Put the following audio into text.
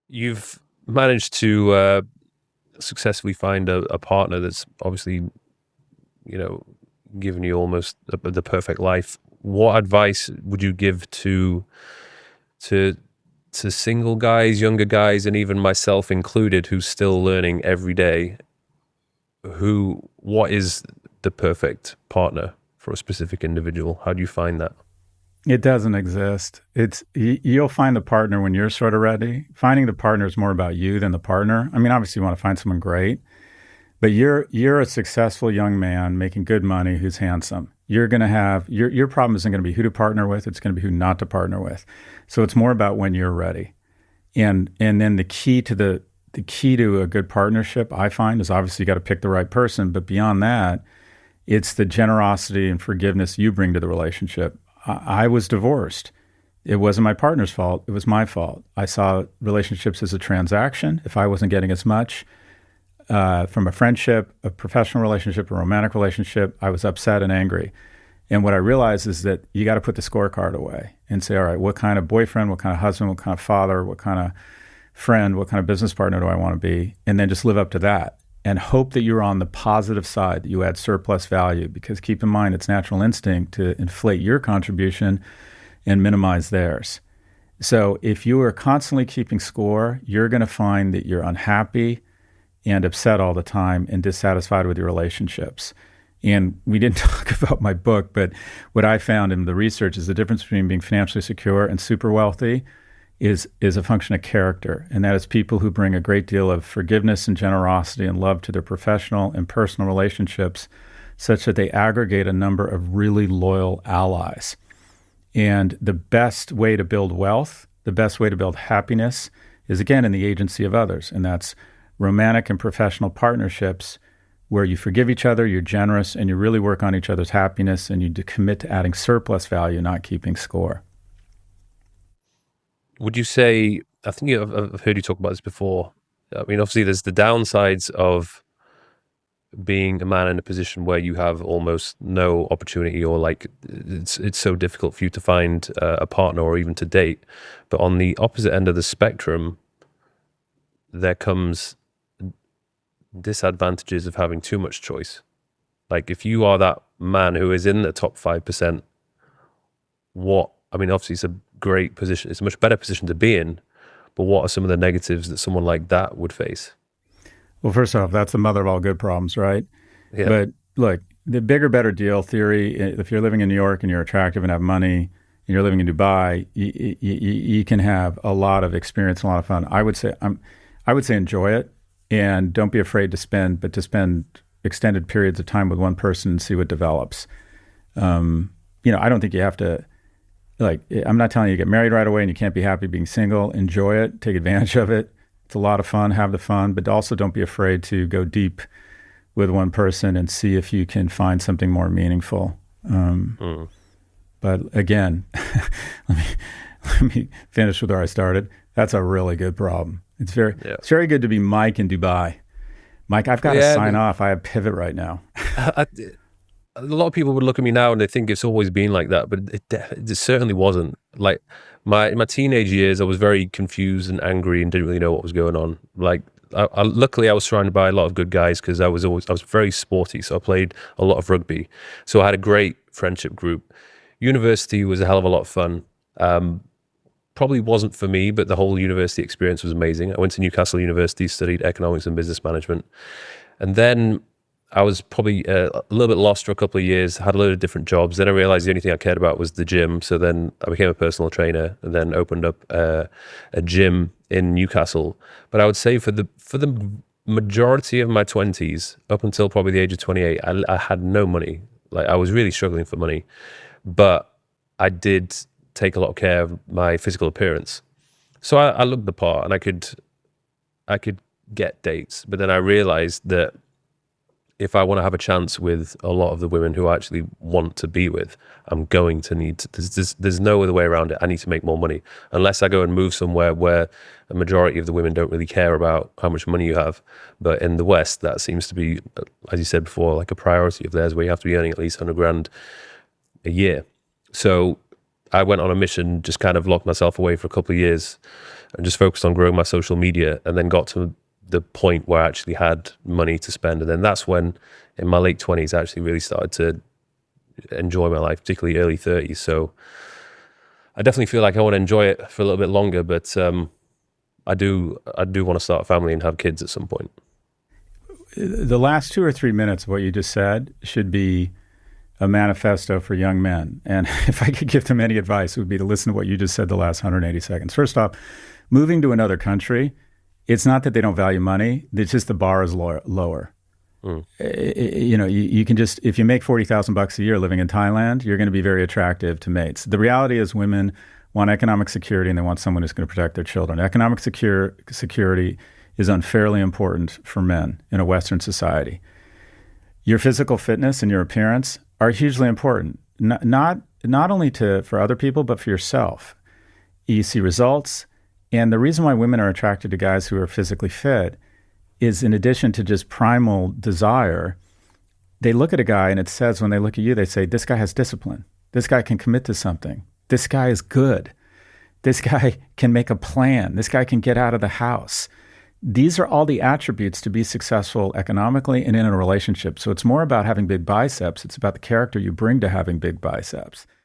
You've managed to successfully find a partner that's obviously, you know, given you almost the perfect life. What advice would you give to single guys, younger guys, and even myself included, who's still learning every day? What is the perfect partner for a specific individual? How do you find that? It doesn't exist. You'll find the partner when you're sort of ready. Finding the partner is more about you than the partner. I mean, obviously you want to find someone great, but you're a successful young man making good money who's handsome. You're going to have your problem isn't going to be who to partner with, it's going to be who not to partner with. So it's more about when you're ready. And then the key to a good partnership, I find, is obviously you got to pick the right person, but beyond that, it's the generosity and forgiveness you bring to the relationship. I was divorced. It wasn't my partner's fault. It was my fault. I saw relationships as a transaction. If I wasn't getting as much from a friendship, a professional relationship, a romantic relationship, I was upset and angry. And what I realized is that you got to put the scorecard away and say, all right, what kind of boyfriend, what kind of husband, what kind of father, what kind of friend, what kind of business partner do I want to be? And then just live up to that and hope that you're on the positive side, that you add surplus value, because keep in mind, it's natural instinct to inflate your contribution and minimize theirs. So if you are constantly keeping score, you're going to find that you're unhappy and upset all the time and dissatisfied with your relationships. And we didn't talk about my book, but what I found in the research is the difference between being financially secure and super wealthy is a function of character. And that is people who bring a great deal of forgiveness and generosity and love to their professional and personal relationships, such that they aggregate a number of really loyal allies. And the best way to build wealth, the best way to build happiness is, again, in the agency of others. And that's romantic and professional partnerships where you forgive each other, you're generous, and you really work on each other's happiness, and you commit to adding surplus value, not keeping score. Would you say, I think I've heard you talk about this before. I mean, obviously there's the downsides of being a man in a position where you have almost no opportunity, or like it's so difficult for you to find a partner or even to date. But on the opposite end of the spectrum, there comes disadvantages of having too much choice. Like if you are that man who is in the top 5%, obviously it's a great position. It's a much better position to be in, but what are some of the negatives that someone like that would face? Well, first off, that's the mother of all good problems, right? Yeah. But look, the bigger, better deal theory, if you're living in New York and you're attractive and have money and you're living in Dubai, you can have a lot of experience and a lot of fun. I would say enjoy it and don't be afraid to spend extended periods of time with one person and see what develops. I don't think you have to, I'm not telling you to get married right away and you can't be happy being single. Enjoy it, take advantage of it. It's a lot of fun, have the fun, but also don't be afraid to go deep with one person and see if you can find something more meaningful. But again, let me finish with where I started. That's a really good problem. It's very good to be Mike in Dubai. Mike, I've got to sign off. I have pivot right now. A lot of people would look at me now and they think it's always been like that, but it certainly wasn't. Like in my teenage years, I was very confused and angry and didn't really know what was going on. Like, luckily I was surrounded by a lot of good guys because I was very sporty. So I played a lot of rugby. So I had a great friendship group. University was a hell of a lot of fun. Probably wasn't for me, but the whole university experience was amazing. I went to Newcastle University, studied economics and business management. And then I was probably a little bit lost for a couple of years, had a load of different jobs. Then I realized the only thing I cared about was the gym. So then I became a personal trainer and then opened up a gym in Newcastle. But I would say for the majority of my 20s, up until probably the age of 28, I had no money. Like I was really struggling for money, but I did take a lot of care of my physical appearance. So I looked the part and I could get dates. But then I realized that if I want to have a chance with a lot of the women who I actually want to be with, I'm going to need to, there's no other way around it. I need to make more money unless I go and move somewhere where a majority of the women don't really care about how much money you have. But in the West, that seems to be, as you said before, like a priority of theirs where you have to be earning at least 100 grand a year. So I went on a mission, just kind of locked myself away for a couple of years and just focused on growing my social media, and then got to the point where I actually had money to spend. And then that's when, in my late 20s, I actually really started to enjoy my life, particularly early 30s. So I definitely feel like I want to enjoy it for a little bit longer, but I do want to start a family and have kids at some point. The last 2 or 3 minutes of what you just said should be a manifesto for young men. And if I could give them any advice, it would be to listen to what you just said the last 180 seconds. First off, moving to another country, it's not that they don't value money. It's just the bar is lower. You can just, if you make $40,000 a year living in Thailand, you're going to be very attractive to mates. The reality is women want economic security and they want someone who's going to protect their children. Economic security is unfairly important for men in a Western society. Your physical fitness and your appearance are hugely important, not only for other people, but for yourself. You see results. And the reason why women are attracted to guys who are physically fit is, in addition to just primal desire, they look at a guy and it says, when they look at you, they say, this guy has discipline. This guy can commit to something. This guy is good. This guy can make a plan. This guy can get out of the house. These are all the attributes to be successful economically and in a relationship. So it's more about having big biceps. It's about the character you bring to having big biceps.